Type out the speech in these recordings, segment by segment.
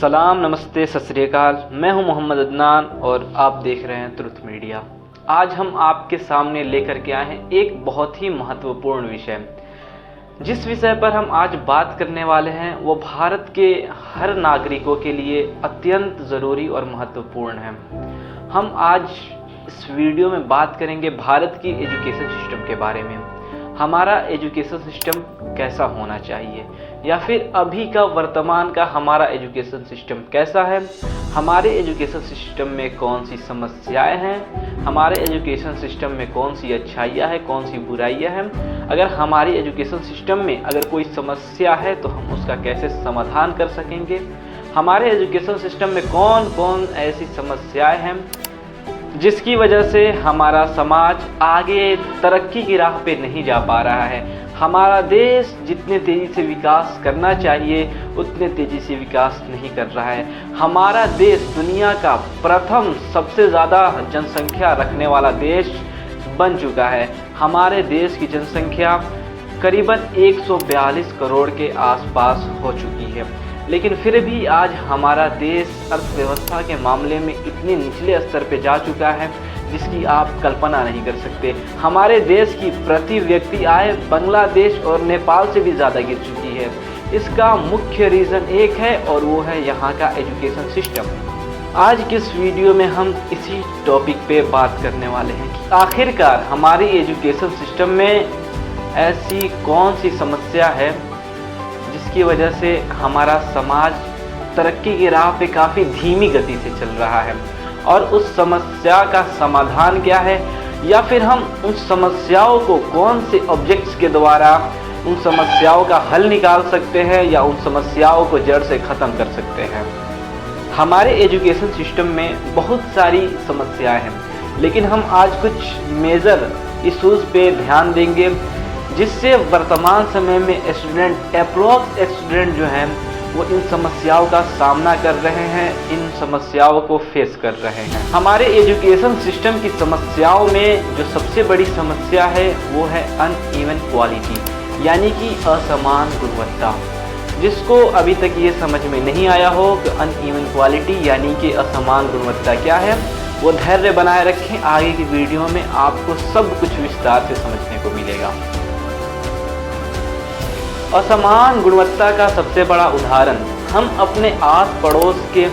सलाम, नमस्ते, सत श्री अकाल। मैं हूं मोहम्मद अदनान और आप देख रहे हैं ट्रुथ मीडिया। आज हम आपके सामने लेकर के आए हैं एक बहुत ही महत्वपूर्ण विषय। जिस विषय पर हम आज बात करने वाले हैं वो भारत के हर नागरिकों के लिए अत्यंत ज़रूरी और महत्वपूर्ण है। हम आज इस वीडियो में बात करेंगे भारत की एजुकेशन सिस्टम के बारे में। हमारा एजुकेशन सिस्टम कैसा होना चाहिए, या फिर अभी का वर्तमान का हमारा एजुकेशन सिस्टम कैसा है, हमारे एजुकेशन सिस्टम में कौन सी समस्याएं हैं, हमारे एजुकेशन सिस्टम में कौन सी अच्छाइयाँ हैं, कौन सी बुराइयां हैं। अगर हमारी एजुकेशन सिस्टम में अगर कोई समस्या है तो हम उसका कैसे समाधान कर सकेंगे। हमारे एजुकेशन सिस्टम में कौन कौन ऐसी समस्याएं हैं जिसकी वजह से हमारा समाज आगे तरक्की की राह पे नहीं जा पा रहा है। हमारा देश जितने तेज़ी से विकास करना चाहिए उतने तेज़ी से विकास नहीं कर रहा है। हमारा देश दुनिया का प्रथम सबसे ज़्यादा जनसंख्या रखने वाला देश बन चुका है। हमारे देश की जनसंख्या करीबन 142 करोड़ के आसपास हो चुकी है, लेकिन फिर भी आज हमारा देश अर्थव्यवस्था के मामले में इतने निचले स्तर पे जा चुका है जिसकी आप कल्पना नहीं कर सकते। हमारे देश की प्रति व्यक्ति आय बांग्लादेश और नेपाल से भी ज़्यादा गिर चुकी है। इसका मुख्य रीज़न एक है और वो है यहाँ का एजुकेशन सिस्टम। आज की इस वीडियो में हम इसी टॉपिक पे बात करने वाले हैं कि आखिरकार हमारी एजुकेशन सिस्टम में ऐसी कौन सी समस्या है जिसकी वजह से हमारा समाज तरक्की की राह पे काफ़ी धीमी गति से चल रहा है, और उस समस्या का समाधान क्या है, या फिर हम उन समस्याओं को कौन से ऑब्जेक्ट्स के द्वारा उन समस्याओं का हल निकाल सकते हैं या उन समस्याओं को जड़ से ख़त्म कर सकते हैं। हमारे एजुकेशन सिस्टम में बहुत सारी समस्याएं हैं, लेकिन हम आज कुछ मेजर इशूज़ पे ध्यान देंगे जिससे वर्तमान समय में स्टूडेंट जो हैं वो इन समस्याओं का सामना कर रहे हैं, इन समस्याओं को फेस कर रहे हैं। हमारे एजुकेशन सिस्टम की समस्याओं में जो सबसे बड़ी समस्या है वो है अनइवन क्वालिटी, यानी कि असमान गुणवत्ता। जिसको अभी तक ये समझ में नहीं आया हो कि अनइवन क्वालिटी यानी कि असमान गुणवत्ता क्या है, वो धैर्य बनाए रखें। आगे की वीडियो में आपको सब कुछ विस्तार से समझने को मिलेगा। असमान गुणवत्ता का सबसे बड़ा उदाहरण हम अपने आस पड़ोस के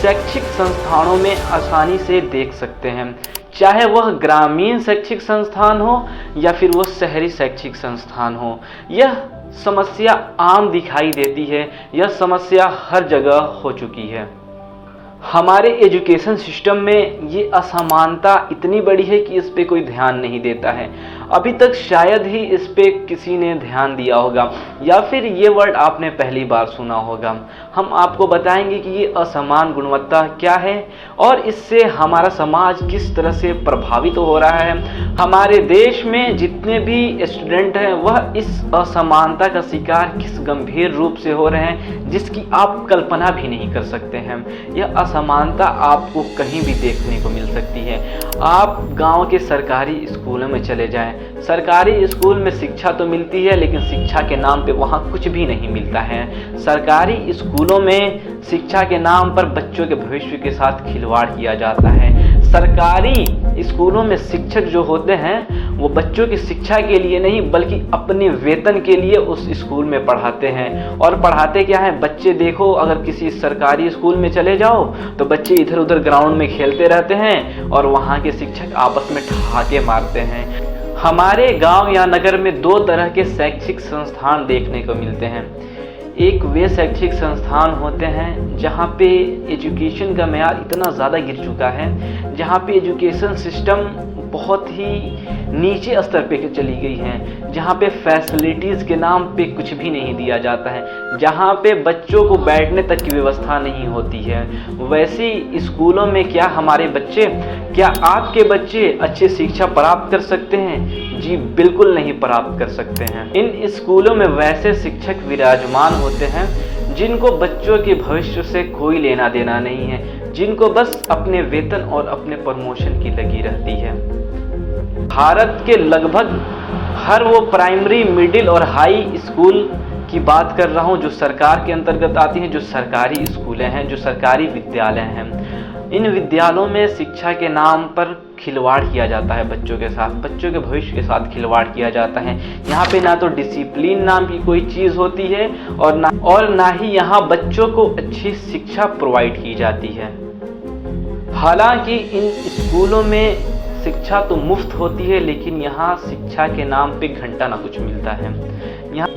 शैक्षिक संस्थानों में आसानी से देख सकते हैं, चाहे वह ग्रामीण शैक्षिक संस्थान हो या फिर वह शहरी शैक्षिक संस्थान हो। यह समस्या आम दिखाई देती है, यह समस्या हर जगह हो चुकी है। हमारे एजुकेशन सिस्टम में ये असमानता इतनी बड़ी है कि इस पे कोई ध्यान नहीं देता है। अभी तक शायद ही इस पे किसी ने ध्यान दिया होगा, या फिर ये वर्ड आपने पहली बार सुना होगा। हम आपको बताएंगे कि ये असमान गुणवत्ता क्या है और इससे हमारा समाज किस तरह से प्रभावित हो रहा है। हमारे देश में जितने भी स्टूडेंट हैं वह इस असमानता का शिकार किस गंभीर रूप से हो रहे हैं जिसकी आप कल्पना भी नहीं कर सकते हैं। यह असमानता आपको कहीं भी देखने को मिल सकती है। आप गांव के सरकारी स्कूलों में चले जाएं, सरकारी स्कूल में शिक्षा तो मिलती है लेकिन शिक्षा के नाम पे वहाँ कुछ भी नहीं मिलता है। सरकारी स्कूलों में शिक्षा के नाम पर बच्चों के भविष्य के साथ खिलवाड़ किया जाता है। सरकारी स्कूलों में शिक्षक जो होते हैं वो बच्चों की शिक्षा के लिए नहीं बल्कि अपने वेतन के लिए उस स्कूल में पढ़ाते हैं। और पढ़ाते क्या है, बच्चे देखो, अगर किसी सरकारी स्कूल में चले जाओ तो बच्चे इधर उधर ग्राउंड में खेलते रहते हैं और वहाँ के शिक्षक आपस में ठहाके मारते हैं। हमारे गांव या नगर में दो तरह के शैक्षिक संस्थान देखने को मिलते हैं। एक वे शैक्षिक संस्थान होते हैं जहाँ पे एजुकेशन का मेयार इतना ज़्यादा गिर चुका है, जहाँ पे एजुकेशन सिस्टम बहुत ही नीचे स्तर पे चली गई है, जहाँ पे फैसिलिटीज़ के नाम पे कुछ भी नहीं दिया जाता है, जहाँ पे बच्चों को बैठने तक की व्यवस्था नहीं होती है। वैसे स्कूलों में क्या हमारे बच्चे, क्या आपके बच्चे अच्छी शिक्षा प्राप्त कर सकते हैं? जी बिल्कुल नहीं प्राप्त कर सकते हैं। इन स्कूलों में वैसे शिक्षक विराजमान होते हैं जिनको बच्चों के भविष्य से कोई लेना देना नहीं है, जिनको बस अपने वेतन और अपने प्रमोशन की लगी रहती है। भारत के लगभग हर वो प्राइमरी, मिडिल और हाई स्कूल की बात कर रहा हूँ जो सरकार के अंतर्गत आती हैं, जो सरकारी स्कूलें हैं, जो सरकारी विद्यालय हैं। इन विद्यालयों में शिक्षा के नाम पर खिलवाड़ किया जाता है बच्चों के साथ, बच्चों के भविष्य के साथ खिलवाड़ किया जाता है। यहाँ पे ना तो डिसिप्लिन नाम की कोई चीज़ होती है और ना ही यहाँ बच्चों को अच्छी शिक्षा प्रोवाइड की जाती है। हालांकि इन स्कूलों में शिक्षा तो मुफ्त होती है, लेकिन यहाँ शिक्षा के नाम पे घंटा ना कुछ मिलता है।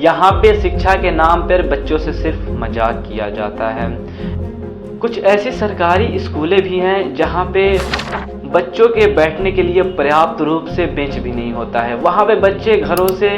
यहाँ पे शिक्षा के नाम पर बच्चों से सिर्फ मजाक किया जाता है। कुछ ऐसी सरकारी स्कूलें भी हैं जहाँ पे बच्चों के बैठने के लिए पर्याप्त रूप से बेंच भी नहीं होता है। वहाँ पे बच्चे घरों से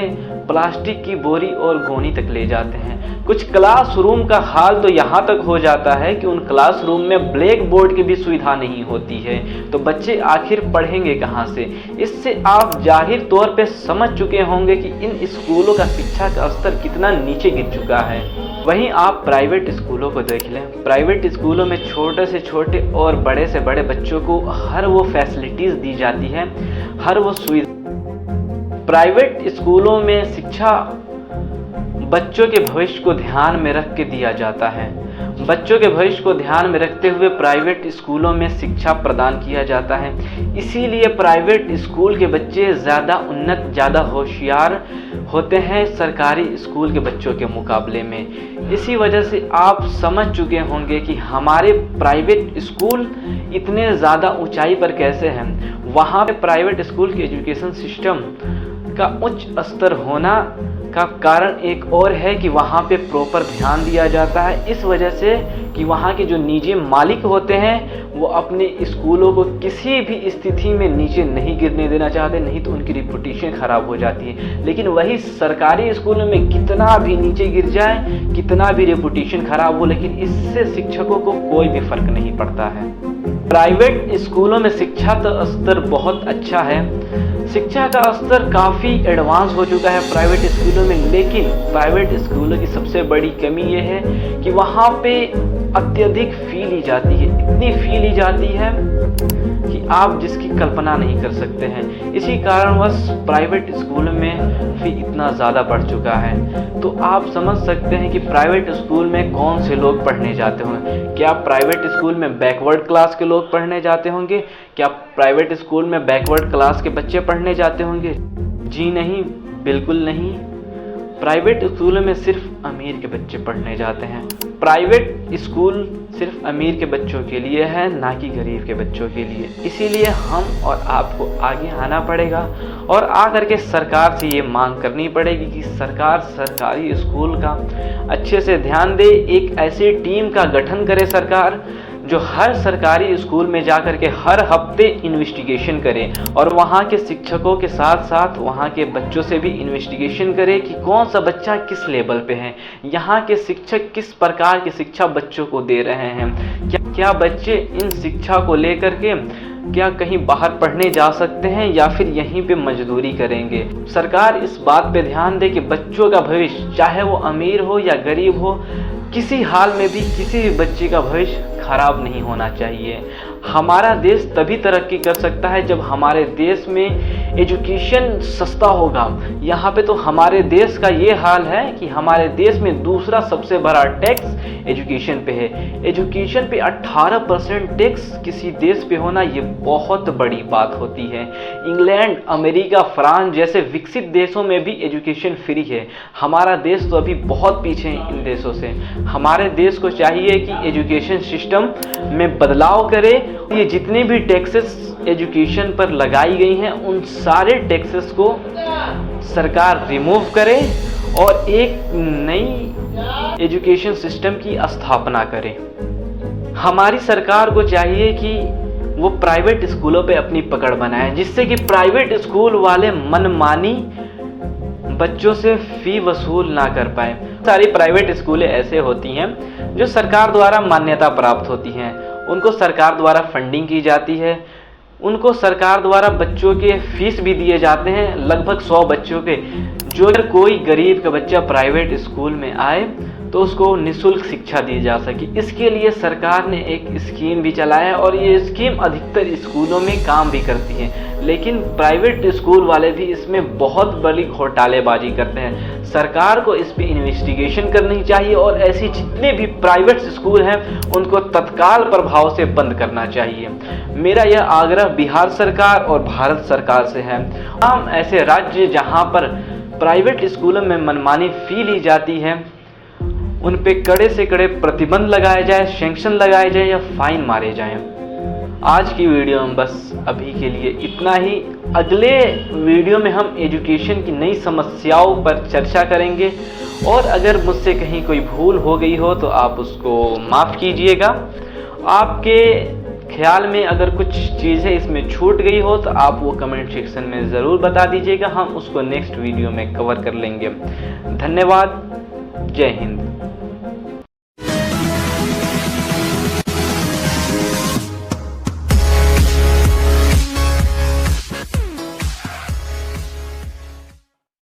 प्लास्टिक की बोरी और गोनी तक ले जाते हैं। कुछ क्लासरूम का हाल तो यहाँ तक हो जाता है कि उन क्लासरूम में ब्लैक बोर्ड की भी सुविधा नहीं होती है, तो बच्चे आखिर पढ़ेंगे कहाँ से। इससे आप जाहिर तौर पे समझ चुके होंगे कि इन स्कूलों का शिक्षा का स्तर कितना नीचे गिर चुका है। वहीं आप प्राइवेट स्कूलों को देख लें, प्राइवेट स्कूलों में छोटे से छोटे और बड़े से बड़े बच्चों को हर वो फैसिलिटीज़ दी जाती है, हर वो सुविधा। प्राइवेट स्कूलों में शिक्षा बच्चों के भविष्य को ध्यान में रख के दिया जाता है। बच्चों के भविष्य को ध्यान में रखते हुए प्राइवेट स्कूलों में शिक्षा प्रदान किया जाता है। इसीलिए प्राइवेट स्कूल के बच्चे ज़्यादा उन्नत, ज़्यादा होशियार होते हैं सरकारी स्कूल के बच्चों के मुकाबले में। इसी वजह से आप समझ चुके होंगे कि हमारे प्राइवेट स्कूल इतने ज़्यादा ऊंचाई पर कैसे हैं। वहाँ पे प्राइवेट स्कूल के एजुकेशन सिस्टम का उच्च स्तर होना का कारण एक और है कि वहाँ पे प्रॉपर ध्यान दिया जाता है, इस वजह से कि वहाँ के जो निजी मालिक होते हैं वो अपने स्कूलों को किसी भी स्थिति में नीचे नहीं गिरने देना चाहते, नहीं तो उनकी रिपुटेशन खराब हो जाती है। लेकिन वही सरकारी स्कूलों में कितना भी नीचे गिर जाए, कितना भी रिपुटेशन खराब हो, लेकिन इससे शिक्षकों को कोई भी फर्क नहीं पड़ता है। प्राइवेट स्कूलों में शिक्षा का स्तर बहुत अच्छा है, शिक्षा का स्तर काफ़ी एडवांस हो चुका है प्राइवेट स्कूलों में। लेकिन प्राइवेट स्कूलों की सबसे बड़ी कमी ये है कि वहाँ पे अत्यधिक फी ली जाती है, इतनी फी ली जाती है कि आप जिसकी कल्पना नहीं कर सकते हैं। इसी कारणवश प्राइवेट स्कूल में फी इतना ज़्यादा बढ़ चुका है। तो आप समझ सकते हैं कि प्राइवेट स्कूल में कौन से लोग पढ़ने जाते होंगे। क्या प्राइवेट स्कूल में बैकवर्ड क्लास के लोग पढ़ने जाते होंगे? क्या प्राइवेट स्कूल में बैकवर्ड क्लास के बच्चे पढ़ने जाते होंगे? जी नहीं, बिल्कुल नहीं। प्राइवेट स्कूलों में सिर्फ अमीर के बच्चे पढ़ने जाते हैं। प्राइवेट स्कूल सिर्फ अमीर के बच्चों के लिए है, ना कि गरीब के बच्चों के लिए। इसीलिए हम और आपको आगे आना पड़ेगा और आकर के सरकार से ये मांग करनी पड़ेगी कि सरकार सरकारी स्कूल का अच्छे से ध्यान दे। एक ऐसी टीम का गठन करे सरकार जो हर सरकारी स्कूल में जाकर के हर हफ्ते इन्वेस्टिगेशन करे और वहाँ के शिक्षकों के साथ साथ वहाँ के बच्चों से भी इन्वेस्टिगेशन करे कि कौन सा बच्चा किस लेवल पे है, यहाँ के शिक्षक किस प्रकार की शिक्षा बच्चों को दे रहे हैं, क्या बच्चे इन शिक्षा को लेकर के क्या कहीं बाहर पढ़ने जा सकते हैं या फिर यहीं पे मजदूरी करेंगे। सरकार इस बात पे ध्यान दे कि बच्चों का भविष्य, चाहे वो अमीर हो या गरीब हो, किसी हाल में भी किसी भी बच्चे का भविष्य खराब नहीं होना चाहिए। हमारा देश तभी तरक्की कर सकता है जब हमारे देश में एजुकेशन सस्ता होगा। यहाँ पे तो हमारे देश का ये हाल है कि हमारे देश में दूसरा सबसे बड़ा टैक्स एजुकेशन पे है। एजुकेशन पे 18% टैक्स किसी देश पे होना ये बहुत बड़ी बात होती है। इंग्लैंड, अमेरिका, फ्रांस जैसे विकसित देशों में भी एजुकेशन फ्री है। हमारा देश तो अभी बहुत पीछे है इन देशों से। हमारे देश को चाहिए कि एजुकेशन सिस्टम में बदलाव करे। ये जितने भी टैक्सेस एजुकेशन पर लगाई गई हैं उन सारे टैक्सेस को सरकार रिमूव करे और एक नई एजुकेशन सिस्टम की स्थापना करे। हमारी सरकार को चाहिए कि वो प्राइवेट स्कूलों पे अपनी पकड़ बनाए, जिससे कि प्राइवेट स्कूल वाले मनमानी बच्चों से फी वसूल ना कर पाए। सारी प्राइवेट स्कूलें ऐसे होती हैं जो सरकार द्वारा मान्यता प्राप्त होती हैं, उनको सरकार द्वारा फंडिंग की जाती है, उनको सरकार द्वारा बच्चों के फीस भी दिए जाते हैं, लगभग 100 बच्चों के। जो अगर कोई गरीब का बच्चा प्राइवेट स्कूल में आए तो उसको निःशुल्क शिक्षा दी जा सके। इसके लिए सरकार ने एक स्कीम भी चलाया है और ये स्कीम अधिकतर स्कूलों में काम भी करती है, लेकिन प्राइवेट स्कूल वाले भी इसमें बहुत बड़ी घोटालेबाजी करते हैं। सरकार को इस पे इन्वेस्टिगेशन करनी चाहिए और ऐसे जितने भी प्राइवेट स्कूल हैं उनको तत्काल प्रभाव से बंद करना चाहिए। मेरा यह आग्रह बिहार सरकार और भारत सरकार से है। हम ऐसे राज्य जहां पर प्राइवेट स्कूलों में मनमानी फी ली जाती है उन पे कड़े से कड़े प्रतिबंध लगाए जाए, सैंक्शन लगाए जाए या फाइन मारे जाएं। आज की वीडियो में बस अभी के लिए इतना ही। अगले वीडियो में हम एजुकेशन की नई समस्याओं पर चर्चा करेंगे और अगर मुझसे कहीं कोई भूल हो गई हो तो आप उसको माफ़ कीजिएगा। आपके ख्याल में अगर कुछ चीज़ें इसमें छूट गई हो तो आप वो कमेंट सेक्शन में ज़रूर बता दीजिएगा, हम उसको नेक्स्ट वीडियो में कवर कर लेंगे। धन्यवाद। जय हिंद।